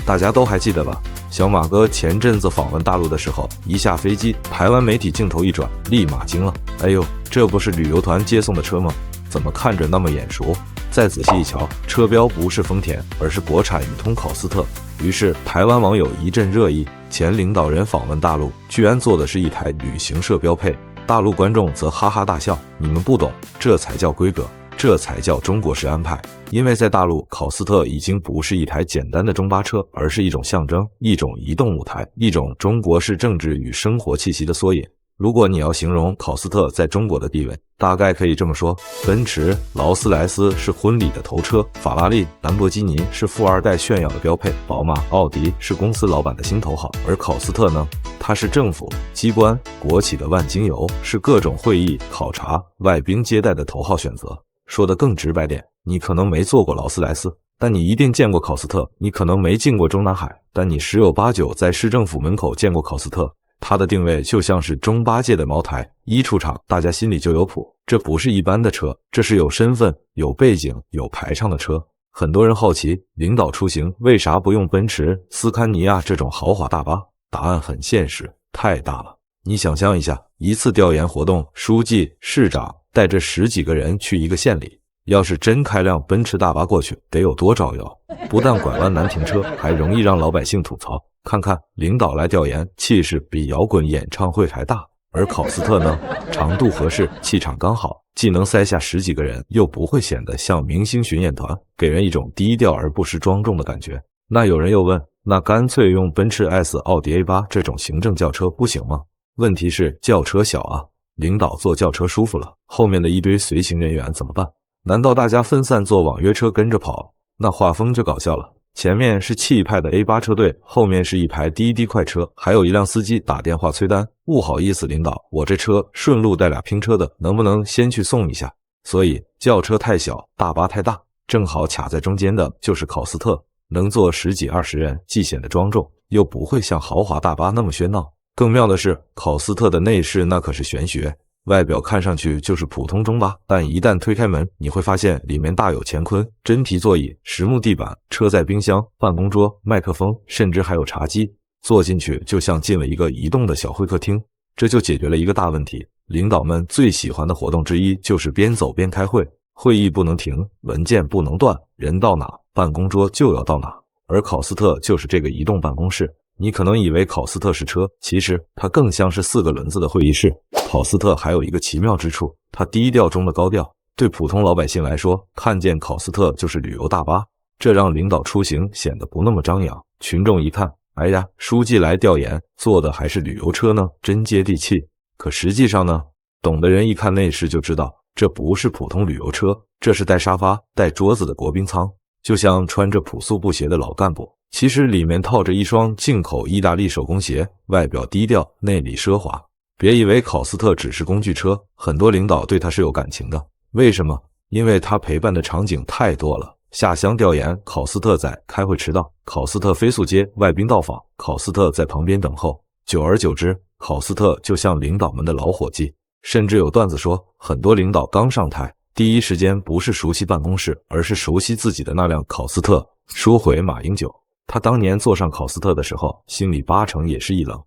大家都还记得吧？小马哥前阵子访问大陆的时候，一下飞机，台湾媒体镜头一转，立马惊了。哎呦，这不是旅游团接送的车吗？怎么看着那么眼熟？再仔细一瞧，车标不是丰田，而是国产宇通考斯特。于是台湾网友一阵热议，前领导人访问大陆，居然坐的是一台旅行社标配。大陆观众则哈哈大笑，你们不懂，这才叫规格，这才叫中国式安排。因为在大陆，考斯特已经不是一台简单的中巴车，而是一种象征，一种移动舞台，一种中国式政治与生活气息的缩影。如果你要形容考斯特在中国的地位，大概可以这么说：奔驰、劳斯莱斯是婚礼的头车，法拉利、兰博基尼是富二代炫耀的标配，宝马、奥迪是公司老板的心头好，而考斯特呢，它是政府机关、国企的万金油，是各种会议、考察、外宾接待的头号选择。说得更直白点，你可能没坐过劳斯莱斯，但你一定见过考斯特；你可能没进过中南海，但你十有八九在市政府门口见过考斯特。它的定位就像是中巴界的茅台，一出场大家心里就有谱。这不是一般的车，这是有身份、有背景、有排场的车。很多人好奇，领导出行为啥不用奔驰、斯堪尼亚这种豪华大巴？答案很现实，太大了。你想象一下，一次调研活动，书记、市长带着10几个人去一个县里，要是真开辆奔驰大巴过去，得有多招摇？不但拐弯难停车，还容易让老百姓吐槽。看看领导来调研，气势比摇滚演唱会还大。而考斯特呢，长度合适，气场刚好，既能塞下10几个人，又不会显得像明星巡演团，给人一种低调而不失庄重的感觉。那有人又问，那干脆用奔驰 S、奥迪 A8 这种行政轿车不行吗？问题是轿车小啊，领导坐轿车舒服了，后面的一堆随行人员怎么办？难道大家分散坐网约车跟着跑？那画风就搞笑了。前面是气派的 A8 车队，后面是一排滴滴快车，还有一辆司机打电话催单，不好意思领导，我这车顺路带俩拼车的，能不能先去送一下？所以轿车太小，大巴太大，正好卡在中间的就是考斯特，能坐10几20人，既显得庄重，又不会像豪华大巴那么喧闹。更妙的是，考斯特的内饰那可是玄学，外表看上去就是普通中巴，但一旦推开门，你会发现里面大有乾坤，真皮座椅、实木地板、车载冰箱、办公桌、麦克风，甚至还有茶几，坐进去就像进了一个移动的小会客厅。这就解决了一个大问题，领导们最喜欢的活动之一就是边走边开会，会议不能停，文件不能断，人到哪，办公桌就要到哪。而考斯特就是这个移动办公室。你可能以为考斯特是车，其实它更像是4个轮子的会议室。考斯特还有一个奇妙之处，它低调中的高调。对普通老百姓来说，看见考斯特就是旅游大巴，这让领导出行显得不那么张扬。群众一看，哎呀，书记来调研，坐的还是旅游车呢，真接地气。可实际上呢，懂的人一看内饰就知道，这不是普通旅游车，这是带沙发、带桌子的国宾舱。就像穿着朴素布鞋的老干部，其实里面套着一双进口意大利手工鞋，外表低调，内里奢华。别以为考斯特只是工具车，很多领导对它是有感情的。为什么？因为它陪伴的场景太多了。下乡调研，考斯特在；开会迟到，考斯特飞速接；外宾到访，考斯特在旁边等候。久而久之，考斯特就像领导们的老伙计。甚至有段子说，很多领导刚上台，第一时间不是熟悉办公室，而是熟悉自己的那辆考斯特。说回马英九，他当年坐上考斯特的时候，心里80%也是一冷。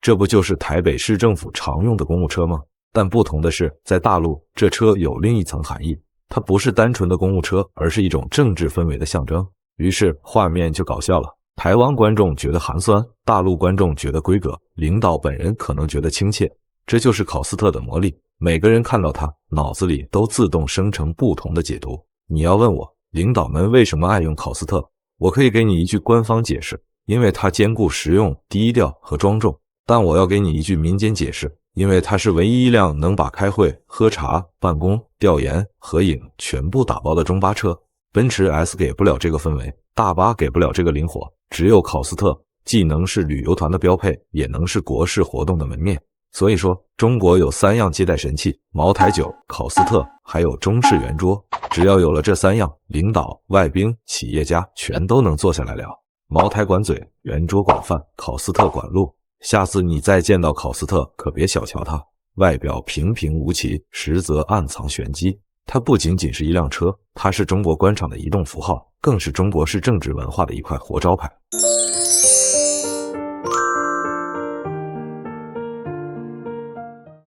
这不就是台北市政府常用的公务车吗？但不同的是，在大陆，这车有另一层含义，它不是单纯的公务车，而是一种政治氛围的象征。于是画面就搞笑了，台湾观众觉得寒酸，大陆观众觉得规格，领导本人可能觉得亲切。这就是考斯特的魔力，每个人看到它，脑子里都自动生成不同的解读。你要问我，领导们为什么爱用考斯特？我可以给你一句官方解释，因为它兼顾实用、低调和庄重。但我要给你一句民间解释，因为它是唯一一辆能把开会、喝茶、办公、调研、合影全部打包的中巴车。奔驰 S 给不了这个氛围，大巴给不了这个灵活，只有考斯特既能是旅游团的标配，也能是国事活动的门面。所以说，中国有3样接待神器：茅台酒、考斯特，还有中式圆桌。只要有了这3样，领导、外宾、企业家全都能坐下来聊。茅台管嘴，圆桌管饭，考斯特管路。下次你再见到考斯特，可别小瞧它，外表平平无奇，实则暗藏玄机。它不仅仅是一辆车，它是中国官场的移动符号，更是中国式政治文化的一块活招牌。